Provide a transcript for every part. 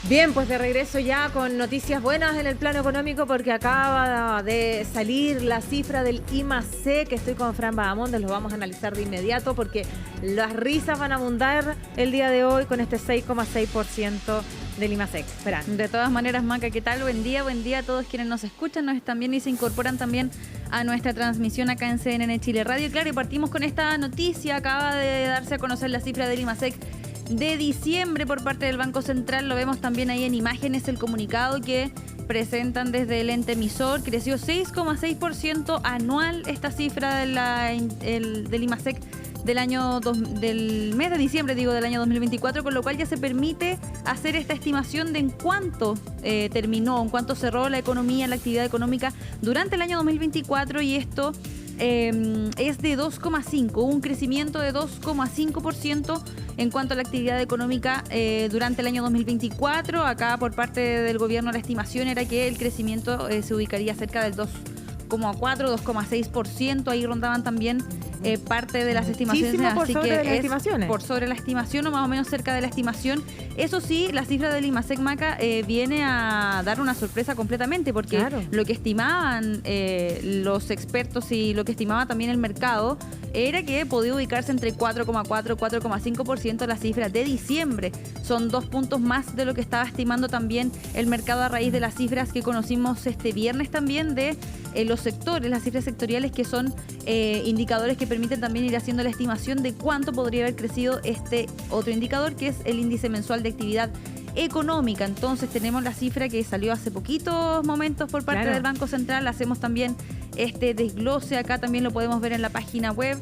Bien, pues de regreso ya con noticias buenas en el plano económico porque acaba de salir la cifra del IMASEC, que estoy con Fran Bahamondes, lo vamos a analizar de inmediato porque las risas van a abundar el día de hoy con este 6,6% del IMASEC. Fran. De todas maneras, Maca, ¿qué tal? Buen día a todos quienes nos escuchan, nos están viendo y se incorporan también a nuestra transmisión acá en CNN Chile Radio. Claro, y partimos con esta noticia, acaba de darse a conocer la cifra del IMASEC de diciembre por parte del Banco Central. Lo vemos también ahí en imágenes, el comunicado que presentan desde el ente emisor. Creció 6,6% anual esta cifra del IMASEC del mes de diciembre, del año 2024, con lo cual ya se permite hacer esta estimación de en cuánto terminó, en cuánto cerró la economía, la actividad económica durante el año 2024, y esto es de 2,5%, un crecimiento de 2,5% en cuanto a la actividad económica durante el año 2024. Acá por parte del gobierno la estimación era que el crecimiento se ubicaría cerca del 2,4%, 2,6%, ahí rondaban también parte de las estimaciones, así que es por sobre la estimación o más o menos cerca de la estimación. Eso sí, la cifra del IMASEC, Maca, viene a dar una sorpresa completamente, porque claro, lo que estimaban los expertos y lo que estimaba también el mercado era que podía ubicarse entre 4,4 y 4,5% la cifra de diciembre. Son 2 puntos más de lo que estaba estimando también el mercado a raíz de las cifras que conocimos este viernes también de los sectores, las cifras sectoriales, que son indicadores que permiten también ir haciendo la estimación de cuánto podría haber crecido este otro indicador, que es el índice mensual de actividad económica. Entonces tenemos la cifra que salió hace poquitos momentos por parte del Banco Central. Hacemos también este desglose, acá también lo podemos ver en la página web.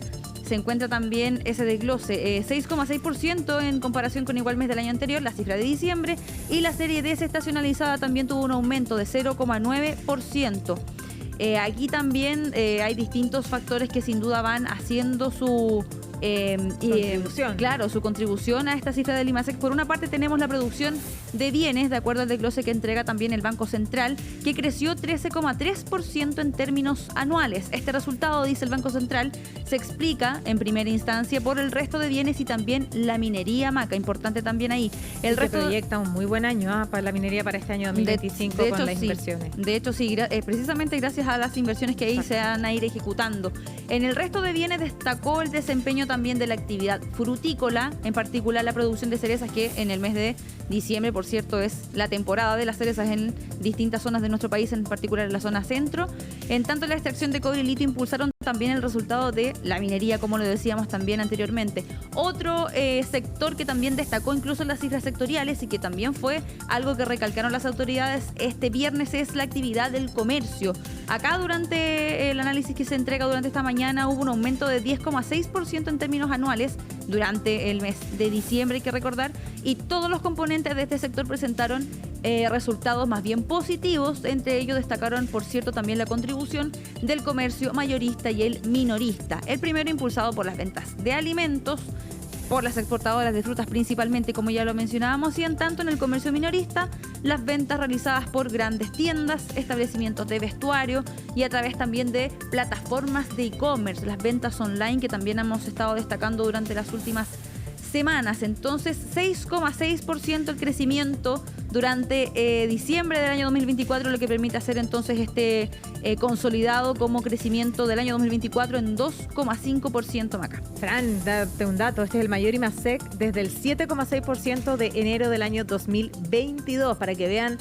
Se encuentra también ese desglose, 6,6% en comparación con igual mes del año anterior, la cifra de diciembre, y la serie desestacionalizada también tuvo un aumento de 0,9%. Aquí también hay distintos factores que sin duda van haciendo su contribución. Claro, su contribución a esta cifra del IMASEC. Por una parte tenemos la producción de bienes, de acuerdo al desglose que entrega también el Banco Central, que creció 13,3% en términos anuales. Este resultado, dice el Banco Central, se explica en primera instancia por el resto de bienes y también la minería, Maca, importante también ahí. El resto proyecta un muy buen año para la minería para este año 2025 con las inversiones. De hecho, sí, precisamente gracias a las inversiones que ahí se van a ir ejecutando. En el resto de bienes destacó el desempeño también de la actividad frutícola, en particular la producción de cerezas, que en el mes de diciembre, por cierto, es la temporada de las cerezas en distintas zonas de nuestro país, en particular en la zona centro. En tanto, la extracción de cobre y litio impulsaron también el resultado de la minería, como lo decíamos también anteriormente. Otro sector que también destacó incluso en las cifras sectoriales y que también fue algo que recalcaron las autoridades este viernes es la actividad del comercio. Acá durante el análisis que se entrega durante esta mañana hubo un aumento de 10,6% en términos anuales durante el mes de diciembre, hay que recordar, y todos los componentes de este sector presentaron resultados más bien positivos. Entre ellos destacaron, por cierto, también la contribución del comercio mayorista y el minorista. El primero impulsado por las ventas de alimentos, por las exportadoras de frutas principalmente, como ya lo mencionábamos, y en tanto en el comercio minorista, las ventas realizadas por grandes tiendas, establecimientos de vestuario y a través también de plataformas de e-commerce, las ventas online que también hemos estado destacando durante las últimas semanas. Entonces, 6,6% el crecimiento durante diciembre del año 2024, lo que permite hacer entonces este consolidado como crecimiento del año 2024 en 2,5%, Maca. Fran, date un dato, este es el mayor IMASEC desde el 7,6% de enero del año 2022, para que vean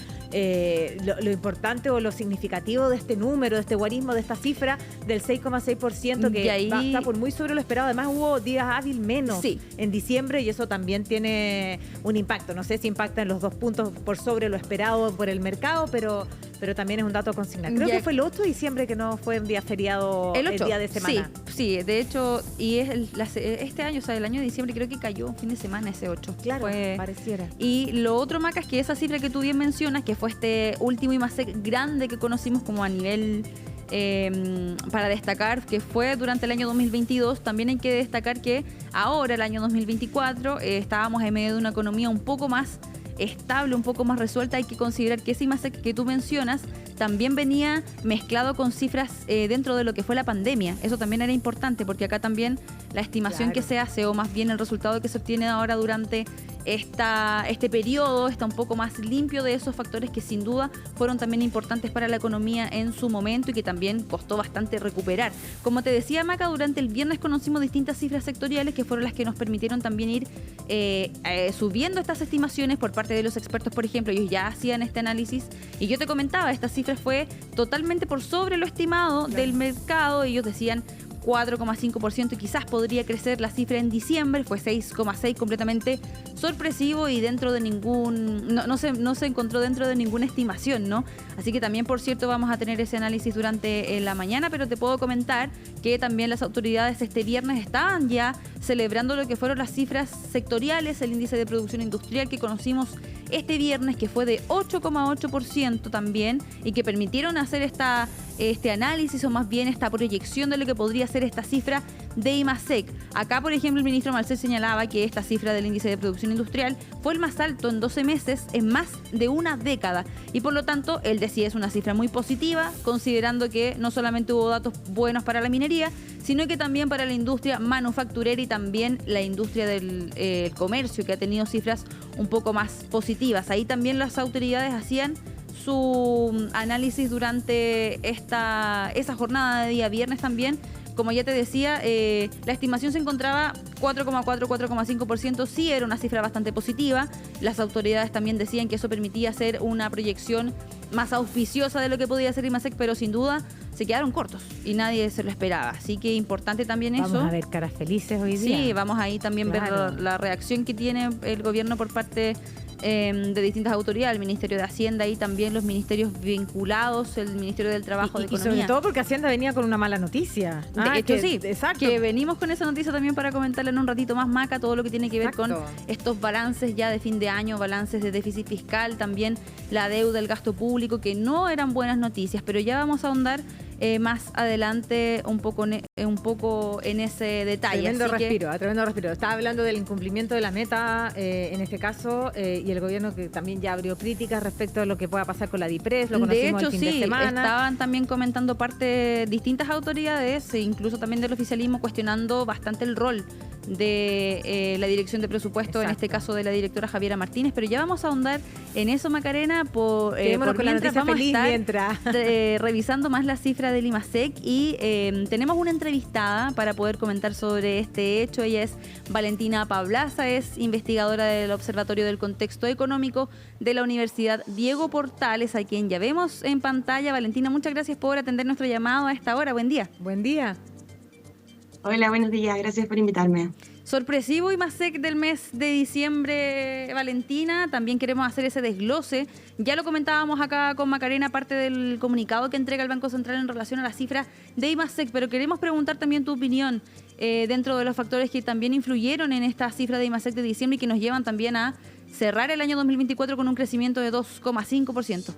lo importante o lo significativo de este número, de este guarismo, de esta cifra del 6,6%, que ahí está por muy sobre lo esperado. Además hubo días hábil menos en diciembre y eso también tiene un impacto. No sé si impacta en los 2 puntos por sobre lo esperado por el mercado, pero también es un dato a consignar. Creo que fue el 8 de diciembre que no fue un día feriado, el día de semana. Sí, de hecho, y es este año, o sea, el año de diciembre creo que cayó un fin de semana ese 8. Claro, pareciera. Y lo otro, Maca, es que esa cifra que tú bien mencionas, que fue este último IMASEC grande que conocimos como a nivel para destacar, que fue durante el año 2022, también hay que destacar que ahora, el año 2024, estábamos en medio de una economía un poco más estable, un poco más resuelta. Hay que considerar que ese IMASEC que tú mencionas también venía mezclado con cifras dentro de lo que fue la pandemia. Eso también era importante porque acá también la estimación que se hace, o más bien el resultado que se obtiene ahora durante este periodo está un poco más limpio de esos factores que sin duda fueron también importantes para la economía en su momento y que también costó bastante recuperar. Como te decía, Maca, durante el viernes conocimos distintas cifras sectoriales que fueron las que nos permitieron también ir subiendo estas estimaciones por parte de los expertos. Por ejemplo, ellos ya hacían este análisis y yo te comentaba, esta cifra fue totalmente por sobre lo estimado del mercado. Ellos decían 4,5% y quizás podría crecer la cifra en diciembre, fue 6,6%, completamente sorpresivo y dentro de no se encontró dentro de ninguna estimación, ¿no? Así que también, por cierto, vamos a tener ese análisis durante la mañana, pero te puedo comentar que también las autoridades este viernes estaban ya celebrando lo que fueron las cifras sectoriales, el índice de producción industrial que conocimos este viernes, que fue de 8,8% también, y que permitieron hacer este análisis, o más bien esta proyección de lo que podría ser esta cifra de IMASEC. Acá, por ejemplo, el ministro Marcel señalaba que esta cifra del índice de producción industrial fue el más alto en 12 meses en más de una década, y por lo tanto él decía es una cifra muy positiva, considerando que no solamente hubo datos buenos para la minería, sino que también para la industria manufacturera y también la industria del comercio, que ha tenido cifras un poco más positivas. Ahí también las autoridades hacían su análisis durante esa jornada de día viernes también. Como ya te decía, la estimación se encontraba 4,4, 4,5%, sí era una cifra bastante positiva. Las autoridades también decían que eso permitía hacer una proyección más auspiciosa de lo que podía ser IMASEC, pero sin duda se quedaron cortos y nadie se lo esperaba. Así que importante también eso. Vamos a ver caras felices hoy día. Sí, vamos ahí también ver la reacción que tiene el gobierno por parte de distintas autoridades, el Ministerio de Hacienda y también los ministerios vinculados, el Ministerio del Trabajo, de Economía. Y sobre todo porque Hacienda venía con una mala noticia. De hecho, sí, exacto. Que venimos con esa noticia también para comentarla en un ratito más, Maca, todo lo que tiene que ver con estos balances ya de fin de año, balances de déficit fiscal, también la deuda, el gasto público, que no eran buenas noticias, pero ya vamos a ahondar más adelante un poco en ese detalle. Tremendo respiro. Estaba hablando del incumplimiento de la meta, en este caso, y el gobierno que también ya abrió críticas respecto a lo que pueda pasar con la DIPRES, lo conocimos el fin de semana. Estaban también comentando distintas autoridades, e incluso también del oficialismo, cuestionando bastante el rol de la dirección de presupuesto, en este caso de la directora Javiera Martínez, pero ya vamos a ahondar en eso, Macarena, por con la noticia vamos feliz a estar revisando más la cifra del IMASEC y tenemos una entrevistada para poder comentar sobre este hecho. Ella es Valentina Pablaza, es investigadora del Observatorio del Contexto Económico de la Universidad Diego Portales, a quien ya vemos en pantalla. Valentina, muchas gracias por atender nuestro llamado a esta hora. Buen día. Buen día. Hola, buenos días. Gracias por invitarme. Sorpresivo IMASEC del mes de diciembre, Valentina. También queremos hacer ese desglose. Ya lo comentábamos acá con Macarena, parte del comunicado que entrega el Banco Central en relación a la cifra de IMASEC, pero queremos preguntar también tu opinión dentro de los factores que también influyeron en esta cifra de IMASEC de diciembre y que nos llevan también a cerrar el año 2024 con un crecimiento de 2,5%.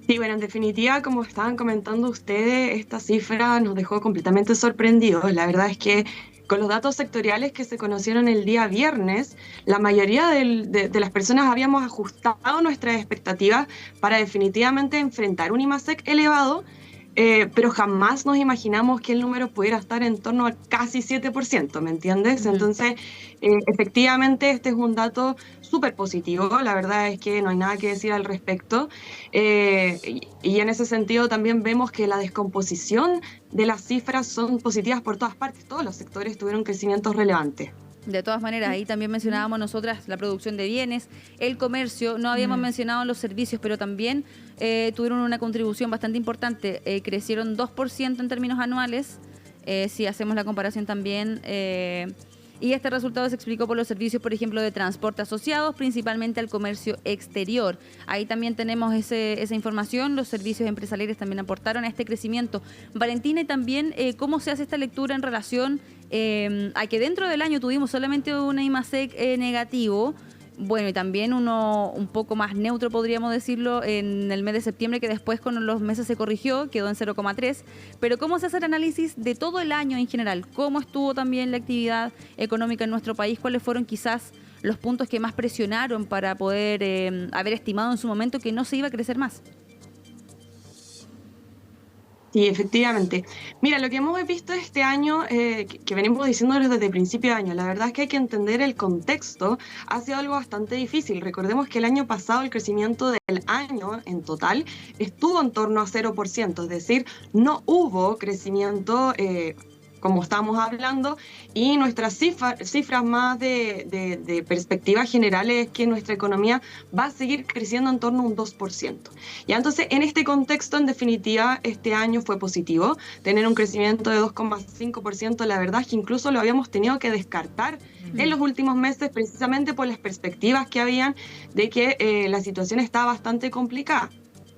Sí, bueno, en definitiva, como estaban comentando ustedes, esta cifra nos dejó completamente sorprendidos. La verdad es que con los datos sectoriales que se conocieron el día viernes, la mayoría de las personas habíamos ajustado nuestras expectativas para definitivamente enfrentar un IMASEC elevado, pero jamás nos imaginamos que el número pudiera estar en torno a casi 7%, ¿me entiendes? Entonces, efectivamente, este es un dato súper positivo. La verdad es que no hay nada que decir al respecto. Y en ese sentido también vemos que la descomposición de las cifras son positivas por todas partes. Todos los sectores tuvieron crecimientos relevantes. De todas maneras, ahí también mencionábamos nosotras la producción de bienes, el comercio, no habíamos mencionado los servicios, pero también tuvieron una contribución bastante importante. Crecieron 2% en términos anuales, si hacemos la comparación también. Y este resultado se explicó por los servicios, por ejemplo, de transporte asociados, principalmente al comercio exterior. Ahí también tenemos esa información. Los servicios empresariales también aportaron a este crecimiento. Valentina, y también cómo se hace esta lectura en relación a que dentro del año tuvimos solamente una IMASEC negativo. Bueno, y también uno un poco más neutro, podríamos decirlo, en el mes de septiembre, que después con los meses se corrigió, quedó en 0,3. Pero ¿cómo se hace el análisis de todo el año en general? ¿Cómo estuvo también la actividad económica en nuestro país? ¿Cuáles fueron quizás los puntos que más presionaron para poder haber estimado en su momento que no se iba a crecer más? Sí, efectivamente. Mira, lo que hemos visto este año, que venimos diciéndoles desde el principio de año, la verdad es que hay que entender el contexto, ha sido algo bastante difícil. Recordemos que el año pasado el crecimiento del año en total estuvo en torno a 0%, es decir, no hubo crecimiento como estábamos hablando, y nuestras cifras más de perspectiva general es que nuestra economía va a seguir creciendo en torno a un 2%. Ya, entonces, en este contexto, en definitiva, este año fue positivo. Tener un crecimiento de 2,5%, la verdad es que incluso lo habíamos tenido que descartar en los últimos meses, precisamente por las perspectivas que habían de que la situación estaba bastante complicada.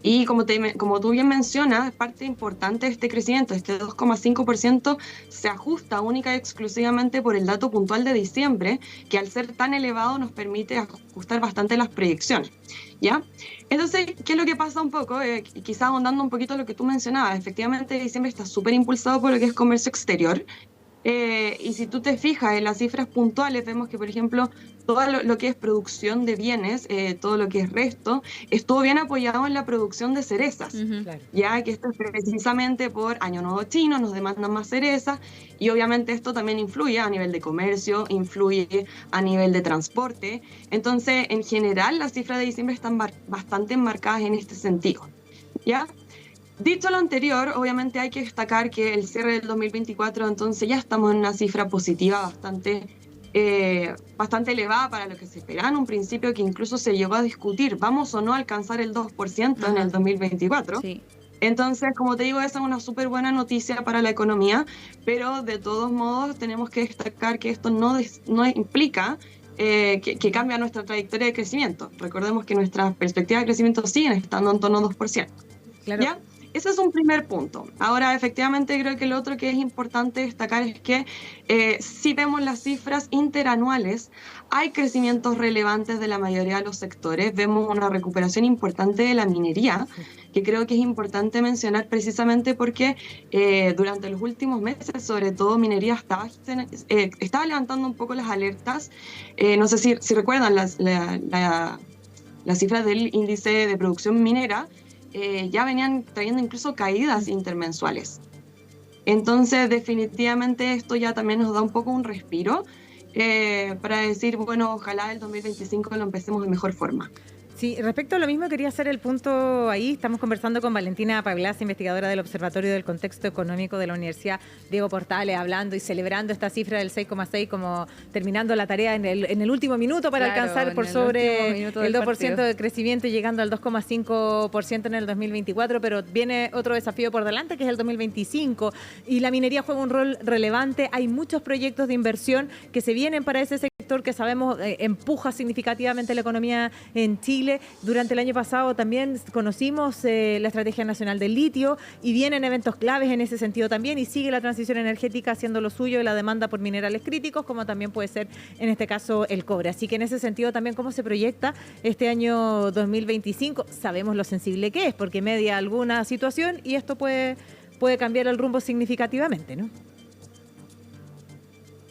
Y como tú bien mencionas, parte importante de este crecimiento, este 2,5%, se ajusta única y exclusivamente por el dato puntual de diciembre, que al ser tan elevado nos permite ajustar bastante las proyecciones, ¿ya? Entonces, ¿qué es lo que pasa un poco? Quizás ahondando un poquito lo que tú mencionabas, efectivamente diciembre está súper impulsado por lo que es comercio exterior. Y si tú te fijas en las cifras puntuales, vemos que, por ejemplo, todo lo que es producción de bienes, todo lo que es resto, estuvo bien apoyado en la producción de cerezas, Claro. ya que esto es precisamente por Año Nuevo Chino, nos demandan más cerezas, y obviamente esto también influye a nivel de comercio, influye a nivel de transporte. Entonces, en general, las cifras de diciembre están bastante enmarcadas en este sentido, ¿ya? Dicho lo anterior, obviamente hay que destacar que el cierre del 2024, entonces ya estamos en una cifra positiva bastante elevada para lo que se esperaba en un principio, que incluso se llegó a discutir, ¿vamos o no a alcanzar el 2% en el 2024? Sí. Entonces, como te digo, esa es una súper buena noticia para la economía, pero de todos modos tenemos que destacar que esto no implica que cambia nuestra trayectoria de crecimiento. Recordemos que nuestras perspectivas de crecimiento siguen estando en torno a 2%. Claro. ¿Ya? Ese es un primer punto. Ahora, efectivamente, creo que lo otro que es importante destacar es que si vemos las cifras interanuales, hay crecimientos relevantes de la mayoría de los sectores. Vemos una recuperación importante de la minería, que creo que es importante mencionar precisamente porque durante los últimos meses, sobre todo minería, estaba levantando un poco las alertas. No sé si recuerdan las cifras del índice de producción minera. Ya venían trayendo incluso caídas intermensuales. Entonces, definitivamente esto ya también nos da un poco un respiro para decir, bueno, ojalá el 2025 lo empecemos de mejor forma. Sí, respecto a lo mismo quería hacer el punto ahí. Estamos conversando con Valentina Pablas, investigadora del Observatorio del Contexto Económico de la Universidad Diego Portales, hablando y celebrando esta cifra del 6,6 como terminando la tarea en el último minuto para alcanzar por sobre el 2% de crecimiento y llegando al 2,5% en el 2024, pero viene otro desafío por delante que es el 2025 y la minería juega un rol relevante. Hay muchos proyectos de inversión que se vienen para ese sector que sabemos empuja significativamente la economía en Chile. Durante el año pasado también conocimos la Estrategia Nacional del Litio y vienen eventos claves en ese sentido también y sigue la transición energética haciendo lo suyo y la demanda por minerales críticos, como también puede ser en este caso el cobre. Así que en ese sentido también cómo se proyecta este año 2025, sabemos lo sensible que es porque media alguna situación y esto puede cambiar el rumbo significativamente, ¿no?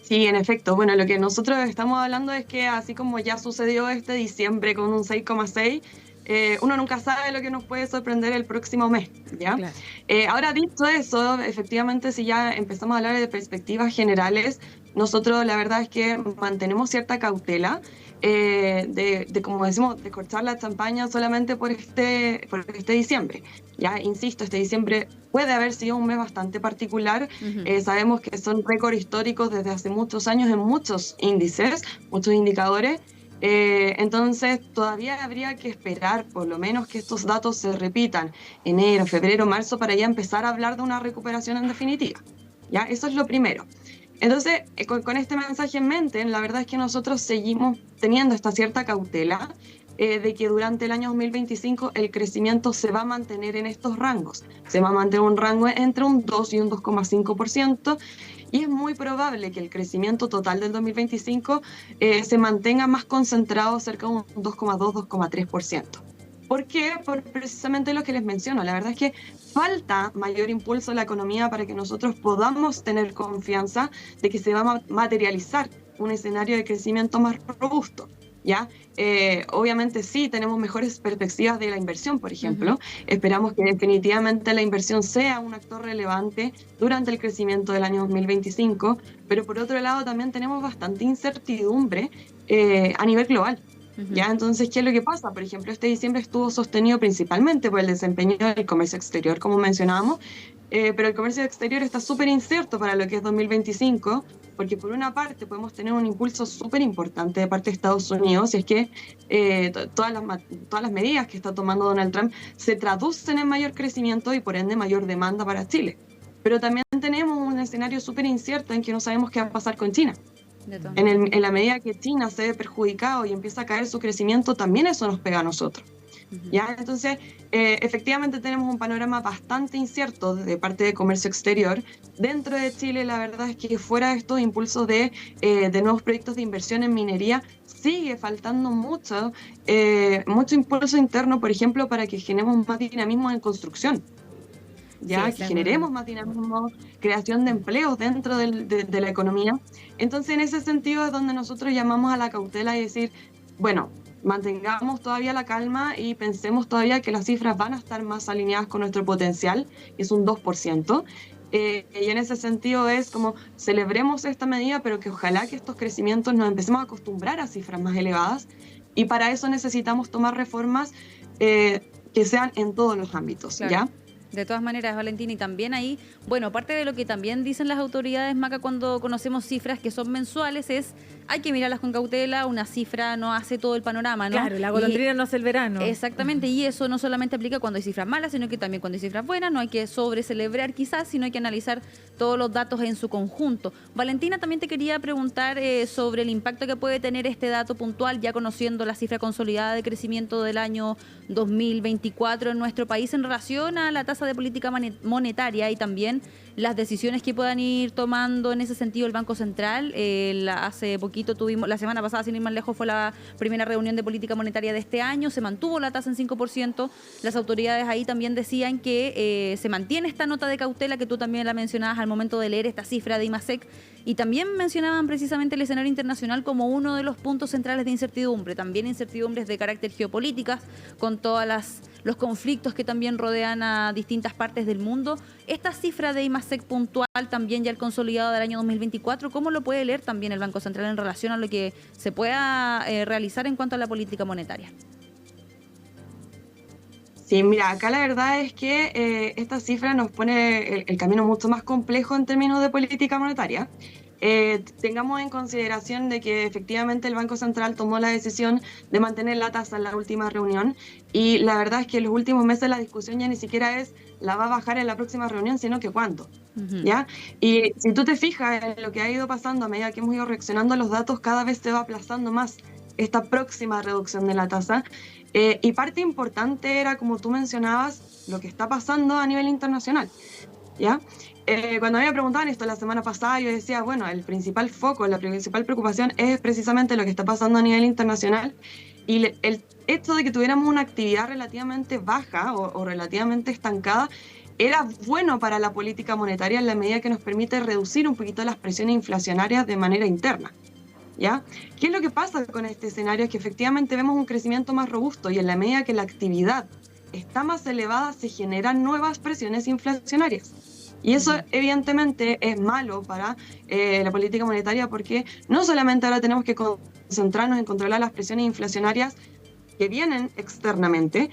Sí, en efecto. Bueno, lo que nosotros estamos hablando es que así como ya sucedió este diciembre con un 6,6, uno nunca sabe lo que nos puede sorprender el próximo mes, ¿ya? Claro. Ahora, dicho eso, efectivamente, si ya empezamos a hablar de perspectivas generales, nosotros la verdad es que mantenemos cierta cautela como decimos, de cortar la champaña solamente por este diciembre. Ya, insisto, este diciembre puede haber sido un mes bastante particular. Sabemos que son récords históricos desde hace muchos años en muchos índices, muchos indicadores. Entonces todavía habría que esperar por lo menos que estos datos se repitan enero, febrero, marzo para ya empezar a hablar de una recuperación en definitiva. ¿Ya? Eso es lo primero. Entonces, con este mensaje en mente, la verdad es que nosotros seguimos teniendo esta cierta cautela de que durante el año 2025 el crecimiento se va a mantener en estos rangos. Se va a mantener un rango entre un 2 y un 2,5%. Y es muy probable que el crecimiento total del 2025 se mantenga más concentrado cerca de un 2,2-2,3%. ¿Por qué? Por precisamente lo que les menciono. La verdad es que falta mayor impulso a la economía para que nosotros podamos tener confianza de que se va a materializar un escenario de crecimiento más robusto. ¿ya? Obviamente sí, tenemos mejores perspectivas de la inversión, por ejemplo. Esperamos que definitivamente la inversión sea un actor relevante durante el crecimiento del año 2025, pero por otro lado también tenemos bastante incertidumbre a nivel global. ¿Ya? Entonces, ¿qué es lo que pasa? Por ejemplo, este diciembre estuvo sostenido principalmente por el desempeño del comercio exterior, como mencionábamos, pero el comercio exterior está súper incierto para lo que es 2025, porque por una parte podemos tener un impulso súper importante de parte de Estados Unidos, y es que todas las medidas que está tomando Donald Trump se traducen en mayor crecimiento y por ende mayor demanda para Chile. Pero también tenemos un escenario súper incierto en que no sabemos qué va a pasar con China. En la medida que China se ve perjudicado y empieza a caer su crecimiento, también eso nos pega a nosotros. ¿Ya? Entonces, efectivamente tenemos un panorama bastante incierto de parte de comercio exterior. Dentro de Chile, la verdad es que fuera de estos impulsos de nuevos proyectos de inversión en minería, sigue faltando mucho impulso interno, por ejemplo, para que generemos más dinamismo en construcción. Ya, que generemos más dinamismo, creación de empleos dentro de la economía. Entonces, en ese sentido es donde nosotros llamamos a la cautela y decir, bueno, mantengamos todavía la calma y pensemos todavía que las cifras van a estar más alineadas con nuestro potencial, que es un 2%. Y en ese sentido es como celebremos esta medida, pero que ojalá que estos crecimientos nos empecemos a acostumbrar a cifras más elevadas, y para eso necesitamos tomar reformas que sean en todos los ámbitos, claro. ¿Ya? De todas maneras, Valentina, y también ahí, bueno, parte de lo que también dicen las autoridades, Maca, cuando conocemos cifras que son mensuales, es hay que mirarlas con cautela, una cifra no hace todo el panorama, ¿no? Claro, la golondrina no hace el verano. Exactamente, y eso no solamente aplica cuando hay cifras malas, sino que también cuando hay cifras buenas, no hay que sobrecelebrar quizás, sino hay que analizar todos los datos en su conjunto. Valentina, también te quería preguntar sobre el impacto que puede tener este dato puntual, ya conociendo la cifra consolidada de crecimiento del año 2024 en nuestro país en relación a la tasa de política monetaria y también las decisiones que puedan ir tomando en ese sentido el Banco Central. Hace poquito tuvimos, la semana pasada, sin ir más lejos, fue la primera reunión de política monetaria de este año, se mantuvo la tasa en 5%, las autoridades ahí también decían que se mantiene esta nota de cautela que tú también la mencionabas al momento de leer esta cifra de IMASEC, y también mencionaban precisamente el escenario internacional como uno de los puntos centrales de incertidumbre, también incertidumbres de carácter geopolíticas, con todas los conflictos que también rodean a distintas partes del mundo. Esta cifra de IMASEC puntual, también ya el consolidado del año 2024, ¿cómo lo puede leer también el Banco Central en relación a lo que se pueda realizar en cuanto a la política monetaria? Sí, mira, acá la verdad es que esta cifra nos pone el camino mucho más complejo en términos de política monetaria. Tengamos en consideración de que efectivamente el Banco Central tomó la decisión de mantener la tasa en la última reunión, y la verdad es que en los últimos meses la discusión ya ni siquiera es la va a bajar en la próxima reunión, sino que cuándo. ¿Ya? Y si tú te fijas en lo que ha ido pasando a medida que hemos ido reaccionando a los datos, cada vez se va aplazando más esta próxima reducción de la tasa. Y parte importante era, como tú mencionabas, lo que está pasando a nivel internacional. ¿Ya? Cuando me preguntaban esto la semana pasada, yo decía, bueno, el principal foco, la principal preocupación es precisamente lo que está pasando a nivel internacional, y el hecho de que tuviéramos una actividad relativamente baja o relativamente estancada era bueno para la política monetaria en la medida que nos permite reducir un poquito las presiones inflacionarias de manera interna. ¿Ya? ¿Qué es lo que pasa con este escenario? Es que efectivamente vemos un crecimiento más robusto, y en la medida que la actividad está más elevada se generan nuevas presiones inflacionarias. Y eso evidentemente es malo para la política monetaria, porque no solamente ahora tenemos que concentrarnos en controlar las presiones inflacionarias que vienen externamente,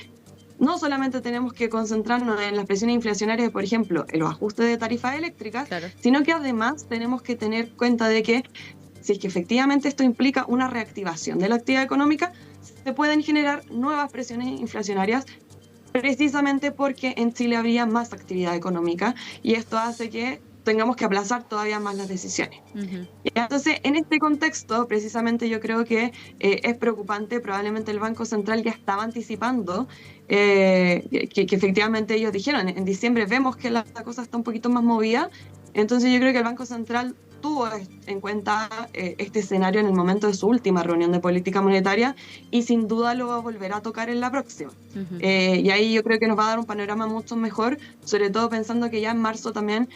no solamente tenemos que concentrarnos en las presiones inflacionarias, por ejemplo, en los ajustes de tarifas eléctricas, claro, sino que además tenemos que tener cuenta de que si es que efectivamente esto implica una reactivación de la actividad económica, se pueden generar nuevas presiones inflacionarias, precisamente porque en Chile habría más actividad económica, y esto hace que tengamos que aplazar todavía más las decisiones. Entonces, en este contexto, precisamente yo creo que es preocupante. Probablemente el Banco Central ya estaba anticipando que efectivamente ellos dijeron, en diciembre vemos que la cosa está un poquito más movida. Entonces yo creo que el Banco Central tuvo en cuenta este escenario en el momento de su última reunión de política monetaria, y sin duda lo va a volver a tocar en la próxima. Y ahí yo creo que nos va a dar un panorama mucho mejor, sobre todo pensando que ya en marzo también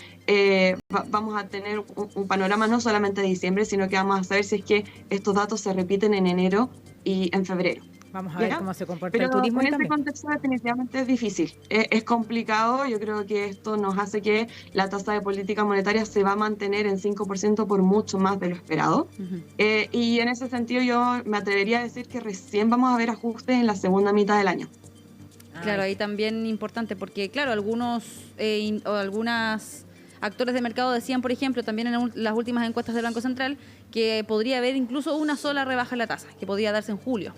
vamos a tener un panorama no solamente de diciembre, sino que vamos a saber si es que estos datos se repiten en enero y en febrero. Vamos a ver ¿Ya? cómo se comporta Pero el turismo en y este también. contexto definitivamente es difícil, es complicado. Yo creo que esto nos hace que la tasa de política monetaria se va a mantener en 5% por mucho más de lo esperado. Ujú. Y en ese sentido yo me atrevería a decir que recién vamos a ver ajustes en la segunda mitad del año. Claro, ahí también importante, porque claro, algunos o algunas actores de mercado decían, por ejemplo, también en las últimas encuestas del Banco Central, que podría haber incluso una sola rebaja en la tasa, que podría darse en junio,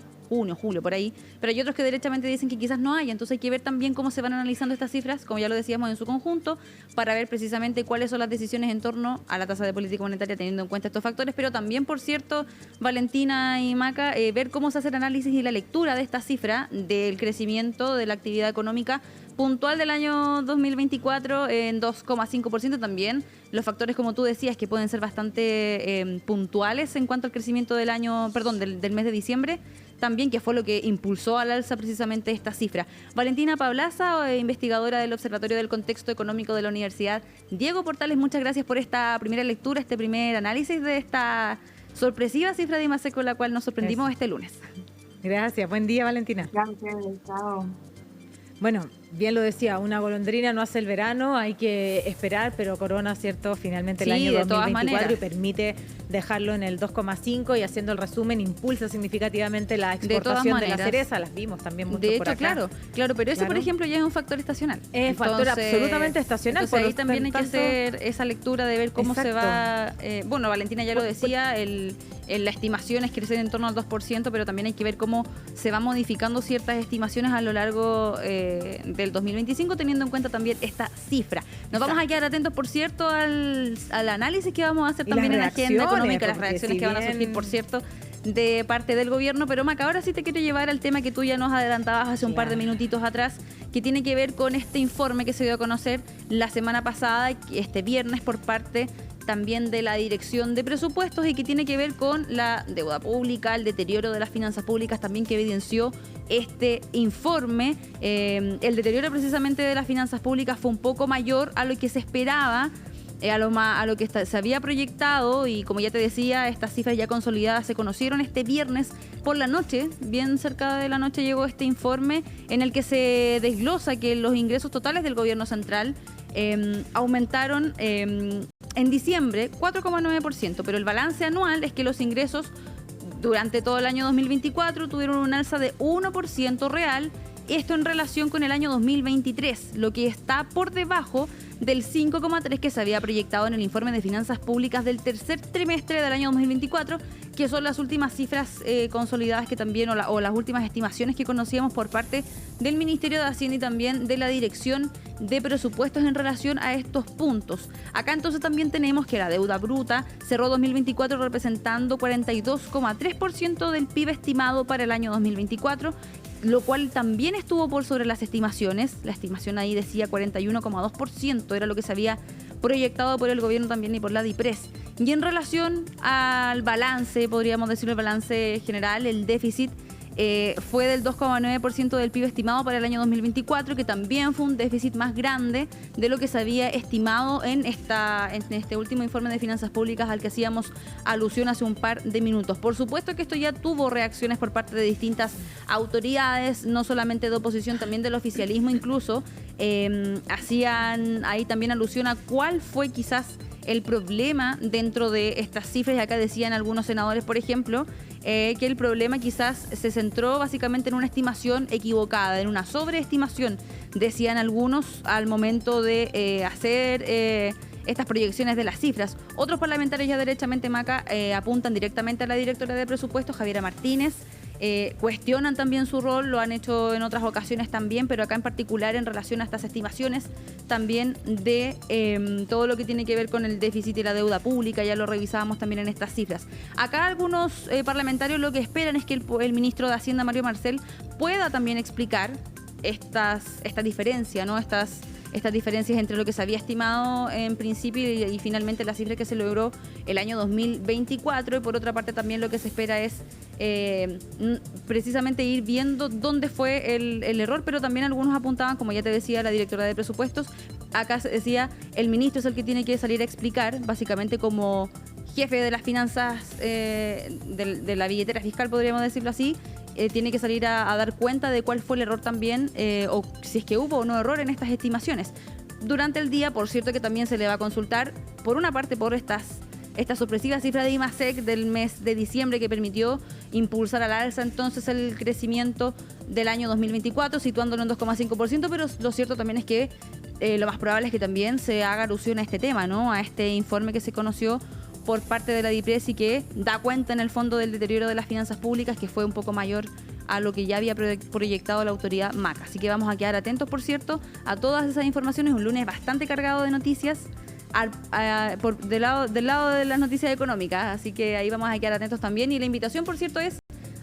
julio, por ahí. Pero hay otros que derechamente dicen que quizás no haya. Entonces hay que ver también cómo se van analizando estas cifras, como ya lo decíamos, en su conjunto, para ver precisamente cuáles son las decisiones en torno a la tasa de política monetaria, teniendo en cuenta estos factores. Pero también, por cierto, Valentina y Maca, ver cómo se hace el análisis y la lectura de esta cifra del crecimiento de la actividad económica puntual del año 2024 en 2,5%. También los factores, como tú decías, que pueden ser bastante puntuales en cuanto al crecimiento del año, perdón, del mes de diciembre, también, que fue lo que impulsó al alza precisamente esta cifra. Valentina Pablaza, investigadora del Observatorio del Contexto Económico de la Universidad Diego Portales, muchas gracias por esta primera lectura, este primer análisis de esta sorpresiva cifra de IMASEC con la cual nos sorprendimos este lunes. Gracias, buen día, Valentina. Gracias, chao. Bueno, bien lo decía, una golondrina no hace el verano, hay que esperar, pero Corona, ¿cierto? Finalmente el Sí, año de todas 2024 y maneras. permite dejarlo en el 2,5 y haciendo el resumen impulsa significativamente la De todas exportación de la maneras. cereza, las vimos también mucho De por hecho, acá. claro, pero ese, por Claro. ejemplo, ya es un factor estacional. Es factor absolutamente estacional, Entonces por ahí lo también hay que tanto- hacer esa lectura de ver cómo se Exacto. va... bueno, Valentina ya lo decía, la estimación es crecer en torno al 2%, pero también hay que ver cómo se van modificando ciertas estimaciones a lo largo del 2025, teniendo en cuenta también esta cifra. Nos vamos a quedar atentos, por cierto, al análisis que vamos a hacer Y también en la las agenda reacciones, económica, las porque reacciones si que van a bien- surgir, por cierto, de parte del gobierno. Pero Maca, ahora sí te quiero llevar al tema que tú ya nos adelantabas hace un par de Claro. minutitos atrás, que tiene que ver con este informe que se dio a conocer la semana pasada, este viernes, por parte también de la Dirección de Presupuestos, y que tiene que ver con la deuda pública, el deterioro de las finanzas públicas también, que evidenció este informe. El deterioro precisamente de las finanzas públicas fue un poco mayor a lo que se esperaba, a lo que se había proyectado, y como ya te decía, estas cifras ya consolidadas se conocieron este viernes por la noche. Bien cerca de la noche llegó este informe en el que se desglosa que los ingresos totales del gobierno central aumentaron en diciembre 4,9%, pero el balance anual es que los ingresos durante todo el año 2024 tuvieron un alza de 1% real, esto en relación con el año 2023, lo que está por debajo del 5,3% que se había proyectado en el informe de finanzas públicas del tercer trimestre del año 2024, que son las últimas cifras consolidadas que también, o las últimas estimaciones que conocíamos por parte del Ministerio de Hacienda y también de la Dirección de Presupuestos en relación a estos puntos. Acá entonces también tenemos que la deuda bruta cerró 2024 representando 42,3% del PIB estimado para el año 2024, lo cual también estuvo por sobre las estimaciones. La estimación ahí decía 41,2%, era lo que se había proyectado por el gobierno también y por la DIPRES. Y en relación al balance, podríamos decir el balance general, el déficit fue del 2,9% del PIB estimado para el año 2024, que también fue un déficit más grande de lo que se había estimado en este último informe de finanzas públicas al que hacíamos alusión hace un par de minutos. Por supuesto que esto ya tuvo reacciones por parte de distintas autoridades, no solamente de oposición, también del oficialismo incluso. Hacían ahí también alusión a cuál fue quizás el problema dentro de estas cifras, y acá decían algunos senadores, por ejemplo, que el problema quizás se centró básicamente en una estimación equivocada, en una sobreestimación, decían algunos, al momento de hacer estas proyecciones de las cifras. Otros parlamentarios ya derechamente, Maca, apuntan directamente a la directora de presupuestos, Javiera Martínez. Cuestionan también su rol, lo han hecho en otras ocasiones también, pero acá en particular en relación a estas estimaciones también de todo lo que tiene que ver con el déficit y la deuda pública, ya lo revisábamos también en estas cifras. Acá algunos parlamentarios lo que esperan es que el ministro de Hacienda, Mario Marcel, pueda también explicar esta diferencia, ¿no? Estas diferencias entre lo que se había estimado en principio y finalmente la cifra que se logró el año 2024. Y por otra parte también lo que se espera es precisamente ir viendo dónde fue el error, pero también algunos apuntaban, como ya te decía la directora de presupuestos, acá se decía el ministro es el que tiene que salir a explicar, básicamente como jefe de las finanzas, de la billetera fiscal, podríamos decirlo así, tiene que salir a dar cuenta de cuál fue el error también, o si es que hubo o no error en estas estimaciones. Durante el día, por cierto, que también se le va a consultar, por una parte, por esta sorpresiva cifra de IMASEC del mes de diciembre que permitió impulsar al alza entonces el crecimiento del año 2024, situándolo en 2,5%, pero lo cierto también es que lo más probable es que también se haga alusión a este tema, ¿no? A este informe que se conoció por parte de la DIPRES y que da cuenta en el fondo del deterioro de las finanzas públicas, que fue un poco mayor a lo que ya había proyectado la autoridad MAC. Así que vamos a quedar atentos, por cierto, a todas esas informaciones. Un lunes bastante cargado de noticias del lado de las noticias económicas. Así que ahí vamos a quedar atentos también. Y la invitación, por cierto, es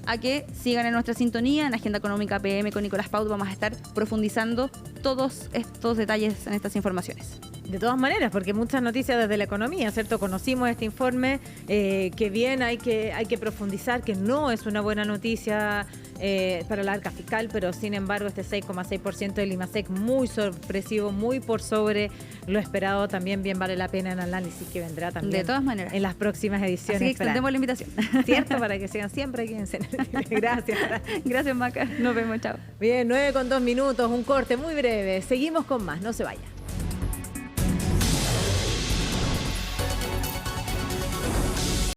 a que sigan en nuestra sintonía. En Agenda Económica PM con Nicolás Paut vamos a estar profundizando todos estos detalles en estas informaciones. De todas maneras, porque muchas noticias desde la economía, ¿cierto? Conocimos este informe, que bien hay que profundizar, que no es una buena noticia para la arca fiscal, pero sin embargo este 6,6% del IMASEC muy sorpresivo, muy por sobre lo esperado, también bien vale la pena el análisis que vendrá también. De todas maneras. En las próximas ediciones. Así que extendemos la invitación. ¿Cierto? Para que sigan siempre aquí en CNT. Gracias. Gracias, Maca. Nos vemos, chao. Bien, 9:02, un corte muy breve. Seguimos con más, no se vaya.